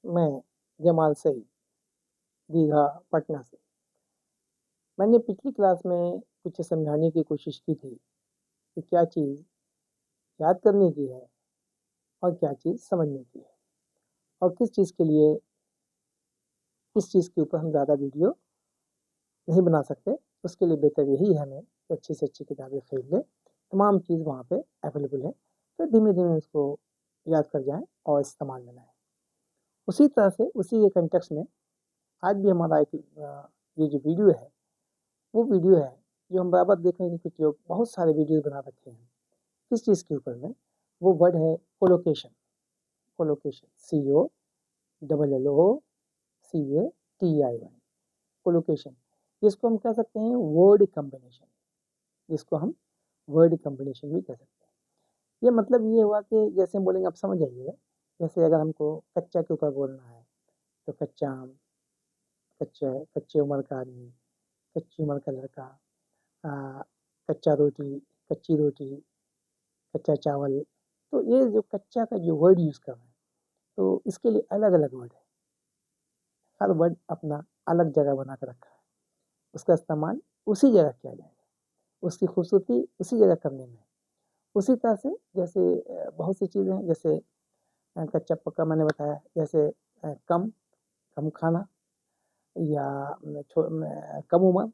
मैं जमाल सईद, दीघा, पटना से। मैंने पिछली क्लास में कुछ समझाने की कोशिश की थी कि क्या चीज़ याद करने की है और क्या चीज़ समझने की है, और किस चीज़ के लिए, किस चीज़ के ऊपर हम ज़्यादा वीडियो नहीं बना सकते। उसके लिए बेहतर यही है हमें कि अच्छी से अच्छी किताबें खरीद लें, तमाम चीज़ वहाँ पे अवेलेबल है, तो धीमे धीमे उसको याद कर जाएँ और इस्तेमाल में लाएँ। उसी तरह से उसी के कंटेक्स्ट में आज भी हमारा एक ये जो वीडियो है, वो वीडियो है जो हम बराबर देख रहे हैं कि कुछ लोग बहुत सारे वीडियो बना रखे हैं। किस चीज़ के ऊपर में? वो वर्ड है कोलोकेशन। Colocation, COLLOCATION, colocation. जिसको हम कह सकते हैं वर्ड कॉम्बिनेशन, जिसको हम वर्ड कॉम्बिनेशन भी कह सकते हैं। ये मतलब ये हुआ कि जैसे हम बोलेंगे, आप समझ जाइएगा। जैसे अगर हमको कच्चा के ऊपर बोलना है तो कच्चा आम, कच्चा कच्चे उम्र का आदमी, कच्ची उम्र का लड़का, आ, कच्चा रोटी, कच्ची रोटी, कच्चा चावल। तो ये जो कच्चा का जो वर्ड यूज़ कर रहे हैं, तो इसके लिए अलग अलग वर्ड है। हर वर्ड अपना अलग जगह बना कर रखा है। उसका इस्तेमाल उसी जगह किया जाएगा, उसकी खूबसूरती उसी जगह करने में। उसी तरह से जैसे बहुत सी चीज़ें हैं, जैसे कच्चा पक्का मैंने बताया, जैसे कम कम खाना, या कम उम्र,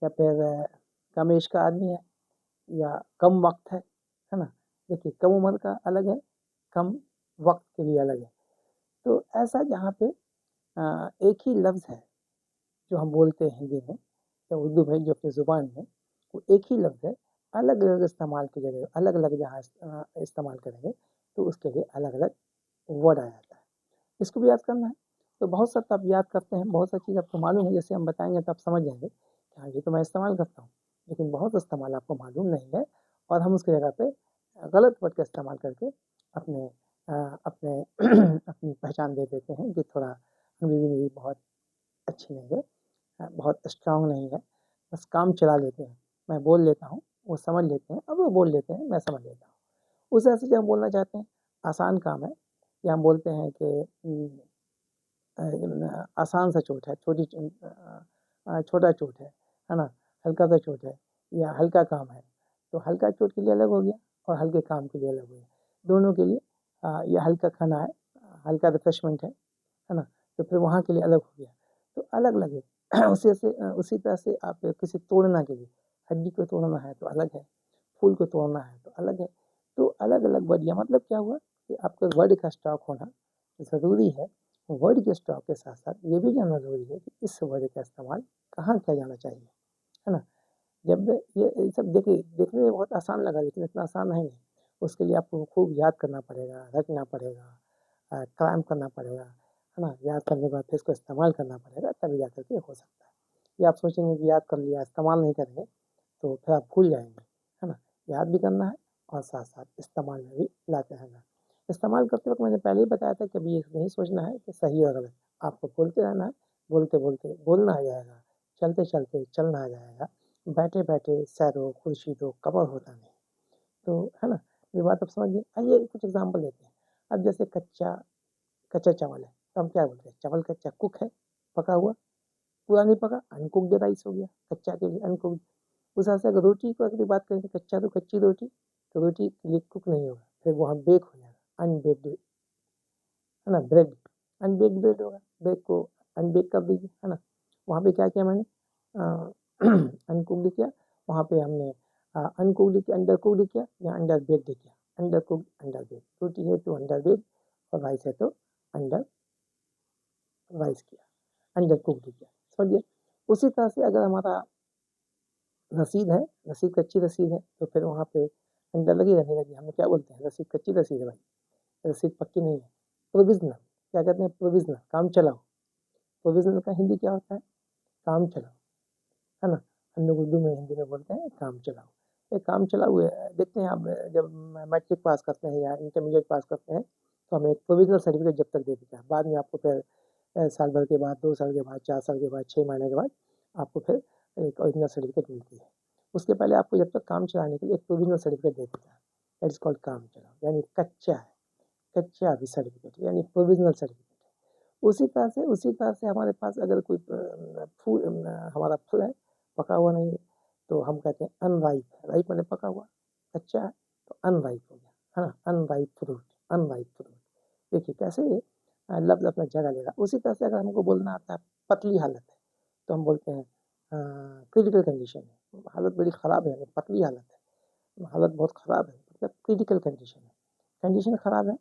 या फिर कम एज का आदमी है, या कम वक्त है ना। देखिए, कम उम्र का अलग है, कम वक्त के लिए अलग है। तो ऐसा जहाँ पे एक ही लफ्ज़ है जो हम बोलते हैं हिंदी में या उर्दू में, जो अपनी ज़ुबान में, वो एक ही लफ्ज़ है, अलग अलग इस्तेमाल की जगह अलग अलग जहाँ इस्तेमाल करेंगे तो उसके लिए अलग अलग वर्ड आ जाता है। इसको भी याद करना है। तो बहुत सा तो आप याद करते हैं, बहुत सा चीज़ आपको मालूम है, जैसे हम बताएंगे तो आप समझ जाएंगे कि हाँ, ये तो मैं इस्तेमाल करता हूँ। लेकिन बहुत इस्तेमाल आपको मालूम नहीं है, और हम उसकी जगह पे गलत वर्ड का इस्तेमाल करके अपने अपने अपनी पहचान दे देते हैं कि थोड़ा अंग्रेजी मेरी बहुत अच्छी नहीं है, बहुत स्ट्रांग नहीं है, बस काम चला लेते हैं। मैं बोल लेता हूँ, वो समझ लेते हैं, अब वो बोल लेते हैं, मैं समझ लेता हूँ। उस तरह से जब हम बोलना चाहते हैं, आसान काम है, या हम बोलते हैं कि आसान सा चोट है, छोटा चोट है ना, हल्का सा चोट है, या हल्का काम है। तो हल्का चोट के लिए अलग हो गया और हल्के काम के लिए अलग हो गया। दोनों के लिए या हल्का खाना है, हल्का रिफ्रेशमेंट है ना, तो फिर वहाँ के लिए अलग हो गया। तो अलग अलग है। उसी तरह से आप किसी तोड़ना के लिए, हड्डी को तोड़ना है तो अलग है, फूल को तोड़ना है तो अलग है। तो अलग अलग वर्ड, या मतलब क्या हुआ कि आपके वर्ड का स्टॉक होना ज़रूरी है। वर्ड के स्टॉक के साथ साथ ये भी जानना ज़रूरी है कि इस वर्ड का इस्तेमाल कहाँ किया जाना चाहिए, है ना। जब ये सब देखिए, देखने में बहुत आसान लगा, लेकिन इतना आसान है नहीं। उसके लिए आपको खूब याद करना पड़ेगा, रटना पड़ेगा, काम करना पड़ेगा, है ना। याद करने के बाद फिर इसको इस्तेमाल करना पड़ेगा, तभी जा करके हो सकता है। ये आप सोचेंगे कि याद कर लिया, इस्तेमाल नहीं करेंगे तो फिर आप भूल जाएंगे, है ना। याद भी करना है और साथ साथ इस्तेमाल में भी लाते रहना है। इस्तेमाल करते वक्त मैंने पहले ही बताया था कि अभी ये नहीं सोचना है कि सही और गलत, आपको बोलते रहना है। बोलते बोलते बोलना आ जाएगा, चलते चलते चलना आ जाएगा, बैठे बैठे सैरो खुर्शीदो कबर होता नहीं। तो है ना, ये बात आप समझिए। आइए कुछ एग्जाम्पल लेते हैं। अब जैसे कच्चा कच्चा चावल है, तो हम क्या बोलते हैं? चावल कच्चा, कुक है, पका हुआ। पूरा नहीं पका, अनकुक्ड राइस हो गया, कच्चा के लिए अनकुक्ड। उस हिसाब से अगर रोटी को अगर बात करें, तो कच्चा तो कच्ची रोटी, तो रोटी के लिए कुक नहीं होगा, फिर वहाँ बेक हो जाएगा, अनबेक्ड, है ना। ब्रेड, अनबेक्ड ब्रेड होगा, ब्रेड को अनबेक कर दीजिए, है ना। वहाँ पे क्या किया मैंने? अनकुक्ड किया, वहाँ पे हमने अनकुक्ड किया, अंडर कुक्ड किया, या अंडर बेक्ड किया। Undercooked, underbaked. रोटी है तो अंडर बेक्ड, और राइस है तो अंडर राइस किया, अंडर कुक्ड किया, समझिए। उसी तरह से अगर हमारा रसीद है, रसीद कच्ची रसीद है, तो फिर वहाँ पे अंडर लगी रहने लगी। हम क्या बोलते हैं? रसीद कच्ची रसीद है भाई, रसीद पक्की नहीं है। प्रोविजनल, क्या कहते हैं? प्रोविजनल, काम चलाओ। प्रोविजनल का हिंदी क्या होता है? काम चलाओ, है ना। हम लोग उर्दू में हिंदी में बोलते हैं काम चलाओ। ये काम चलाओ देखते हैं आप, जब मैट्रिक पास करते हैं या इंटरमीडिएट पास करते हैं, तो हमें एक प्रोविजनल सर्टिफिकेट जब तक दे देते हैं। बाद में आपको फिर साल भर के बाद, 2 साल के बाद, 4 साल के बाद, 6 महीने के बाद आपको फिर एक ओरिजिनल सर्टिफिकेट मिलती है। उसके पहले आपको जब तक काम चलाने के लिए एक प्रोविजनल सर्टिफिकेट दे देता है। दैट इज कॉल्ड काम चलाओ, यानी कच्चा है, कच्चा भी सर्टिफिकेट, यानी प्रोविजनल सर्टिफिकेट। उसी तरह से हमारे पास अगर कोई फूल हमारा फल है, पका हुआ नहीं है, तो हम कहते हैं अनराइप। राइप मतलब पका हुआ, कच्चा है तो अनराइप हो गया, है ना, अनराइप फ्रूट, अनराइप फ्रूट। देखिए कैसे लफ्ज़ अपना जगह लेगा। उसी तरह से अगर हमको बोलना आता है पतली हालत है, तो हम बोलते हैं क्रिटिकल कंडीशन है, हालत बड़ी ख़राब है, पतली हालत है, हालत बहुत ख़राब है, मतलब क्रिटिकल कंडीशन है, कंडीशन ख़राब है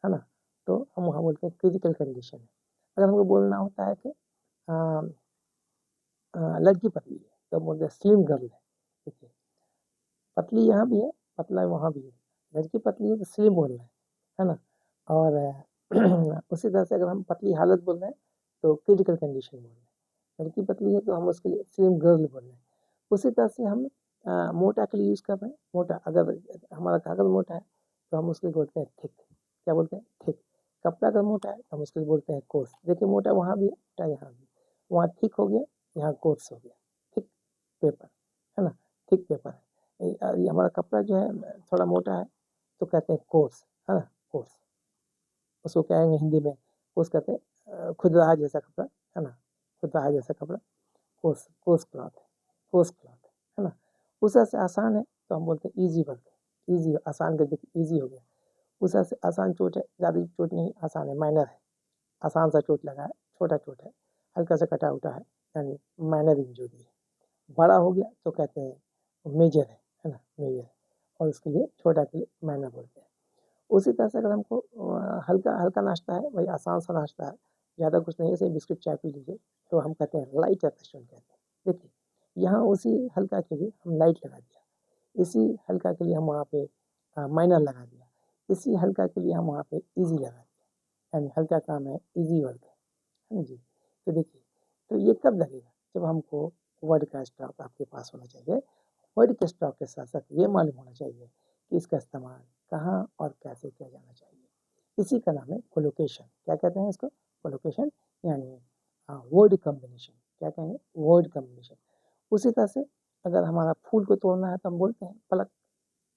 ना, तो हम वहाँ बोलते हैं क्रिटिकल कंडीशन है। अगर हमको बोलना होता है कि लड़की पतली है, तो हम बोलते हैं स्लिम गर्ल है। देखिए पतली यहाँ भी है, पतला वहाँ भी है, लड़की पतली है तो स्लिम बोल रहे हैं, है ना। और उसी तरह से अगर हम पतली हालत बोल रहे हैं तो क्रिटिकल कंडीशन बोल रहे हैं, लड़की पतली है तो हम उसके लिए स्लिम गर्ल बोल रहे हैं। उसी तरह से हम मोटा के लिए यूज़ कर रहे हैं, मोटा अगर हमारा कागज मोटा है तो हम उसके लिए बोलते हैं थिक। क्या बोलते हैं? थिक। कपड़ा अगर मोटा है तो हम उसके लिए बोलते हैं कोर्स। देखिए मोटा वहाँ भी है, मोटा यहाँ भी, वहाँ थिक हो गया, यहाँ कोर्स हो गया, थिक पेपर, है ना, थिक पेपर है। ये हमारा कपड़ा जो है थोड़ा मोटा है तो कहते हैं कोर्स, है ना, कोर्स। उसको कहेंगे हिंदी में, कोर्स कहते हैं खुदरा जैसा कपड़ा, है ना, खुदरा जैसा कपड़ा, कोर्स, कोर्स क्लॉथ है, कोर्स क्लॉथ है ना। उस तरह से आसान है तो हम बोलते हैं ईजी वर्क, ईजी, आसान कर देखिए ईजी हो गया। उस तरह से आसान चोट है, ज़्यादा चोट नहीं, आसान है, माइनर है, आसान सा चोट लगा है, छोटा चोट है, हल्का सा कटा उठा है, यानी माइनर इंजरी है। बड़ा हो गया तो कहते हैं मेजर है ना, मेजर। और उसके लिए छोटा के लिए माइनर बोलते हैं। उसी तरह से अगर हमको हल्का हल्का नाश्ता है, वही आसान सा नाश्ता है, ज़्यादा कुछ नहीं है, सिर्फ बिस्किट चाय पी लीजिए, तो हम कहते हैं लाइट रेफ्रेशमेंट कहते हैं। देखिए यहाँ उसी हल्का के लिए हम लाइट लगा दिया, इसी हल्का के लिए हम वहाँ पे माइनर लगा दिया, इसी हल्का के लिए हम वहाँ पे ईजी लगा दिया, यानी हल्का काम है, ईजी वर्क है ना जी। तो देखिए, तो ये कब लगेगा? जब हमको वर्ड का स्टॉक आपके पास होना चाहिए। वर्ड के स्टॉक के साथ साथ ये मालूम होना चाहिए कि इसका इस्तेमाल कहाँ और कैसे किया जाना चाहिए। इसी का नाम है कोलोकेशन। क्या कहते हैं इसको? कोलोकेशन, यानी वर्ड कॉम्बिनेशन। क्या कहेंगे? Word combination. उसी तरह से अगर हमारा फूल को तोड़ना है तो हम बोलते हैं pluck,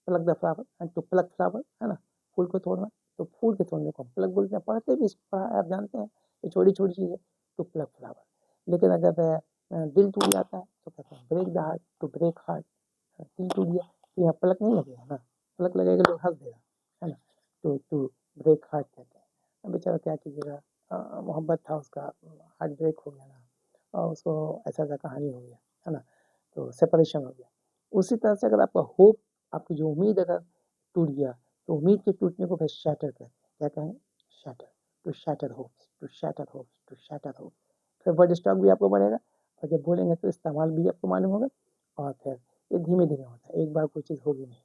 pluck the flower, and to pluck flower, है ना, फूल को तोड़ना, तो फूल के तोड़ने को हम पलक बोलते हैं। पढ़ते भी इसको, आप जानते हैं, ये छोटी छोटी चीज़ है, टू प्लक फ्लावर। लेकिन अगर दिल टूट जाता है तो कहते हैं break the heart, to break heart. दिल टूट गया तो यहाँ पलक नहीं लगेगा ना, पलक लगेगा तो हंस देगा, है ना, टू ब्रेक हार्ट कहते हैं। अब बेचारा क्या कीजिएगा, मोहब्बत था उसका, हार्ट ब्रेक हो गया ना, और उसको ऐसा ऐसा कहानी हो गया, है ना, तो सेपरेशन हो गया। उसी तरह से अगर आपका होप, आपकी जो उम्मीद अगर टूट गया, तो उम्मीद के टूटने को फिर शैटर कहते हैं। क्या कहें? Shatter, to shatter hopes, to shatter hopes, to shatter hopes. फिर वर्ड स्टॉक भी आपको बढ़ेगा, और जब बोलेंगे तो इस्तेमाल भी आपको मालूम होगा। और फिर ये धीमे धीमे होता है, एक बार कोई चीज़ होगी नहीं।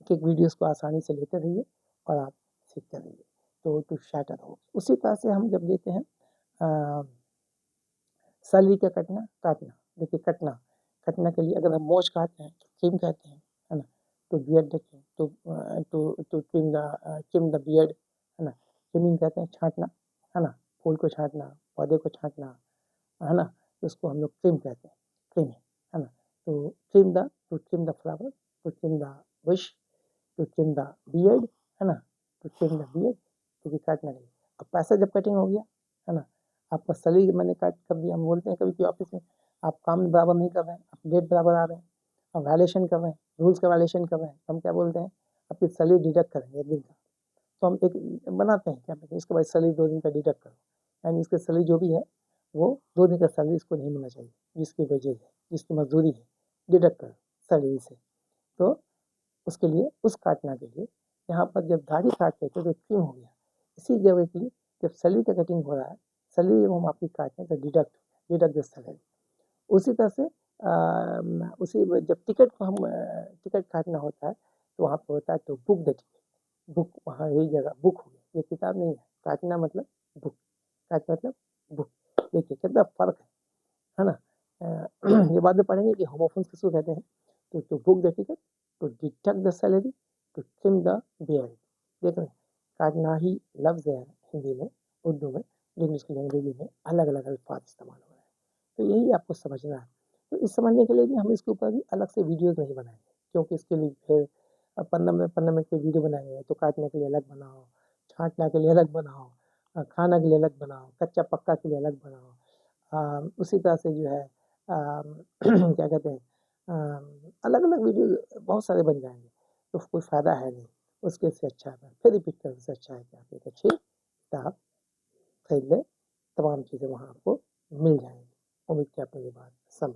एक एक वीडियोस को आसानी से लेते रहिए और आप सीखते रहिए। तो टू शैटर होप्स। उसी तरह से हम जब लेते हैं सैलरी का कटना, काटना। देखिए कटना, कटना के लिए अगर हम मोच काटते हैं तो ट्रिम कहते हैं, है ना, to beard the trim, to trim the beard, है ना, ट्रिमिंग कहते हैं छाँटना, है ना, फूल को छाँटना, पौधे को छाँटना, है ना, तो उसको हम लोग ट्रिम कहते हैं, ट्रिम, है ना। तो to trim the flower, to trim the bush, to trim the beard, है ना, टू ट्रिम द बियर्ड, क्योंकि काटना नहीं। अब पैसा जब कटिंग हो गया, है ना, आपका सैलरी मैंने काट कर दिया। हम बोलते हैं कभी कि ऑफिस में आप काम बराबर नहीं कर रहे हैं, आप डेट बराबर आ रहे हैं, आप वायलेशन कर रहे हैं, रूल्स का वायलेशन कर रहे हैं, तो हम क्या बोलते हैं, आपकी सैलरी डिडक्ट करेंगे 1 दिन का। तो हम एक बनाते हैं, क्या कहते हैं, इसके बाद सैलरी 2 दिन का डिडक्ट करो, यानी इसकी सैलरी जो भी है वो 2 दिन का सैलरी इसको नहीं मिलना चाहिए, जिसकी वेजेज है, जिसकी मजदूरी है, डिडक्ट करो सैलरी से। तो उसके लिए, उस काटना के लिए, यहाँ पर जब दाढ़ी काटते थे तो ट्रिम हो गया, इसी जगह के लिए जब सैलरी का कटिंग हो रहा है, सैलरी जब हम आपकी काटते हैं तो डिडक्ट द सैलरी। उसी तरह से उसी जब टिकट को हम टिकट काटना होता है तो वहाँ पर होता है to book the ticket, book, वहाँ यही जगह बुक हो गया, ये किताब नहीं है, काटना मतलब बुक, काटना मतलब बुक। देखिए कितना फर्क है ना। ये बाद में पढ़ेंगे कि होमोफोन्स किसको कहते हैं। तो to book the ticket, to deduct the salary, to trim the beard. देख रहे हैं, काटना ही लफ्ज़ है हिंदी में, उर्दू में, इंग्लिश की लैंग्वेज में अलग अलग अल्फाज इस्तेमाल हो रहे हैं। तो यही आपको समझना है। तो इस समझने के लिए भी हम इसके ऊपर भी अलग से वीडियोज़ नहीं बनाएंगे, क्योंकि इसके लिए फिर 15 मिनट की वीडियो बनाएंगे तो काटने के लिए अलग बनाओ, छाँटने के लिए अलग बनाओ, खाना के लिए अलग बनाओ, कच्चा पक्का के लिए अलग बनाओ। उसी तरह से जो है क्या कहते हैं, अलग अलग वीडियो बहुत सारे बन जाएंगे, तो कोई फ़ायदा है नहीं। उसके से अच्छा है फिर रिपीट करने से अच्छा है कि आप एक अच्छी किताब खरीद लें, तमाम चीज़ें वहाँ आपको मिल जाएंगी। उम्मीद कि आपको ये बात समझ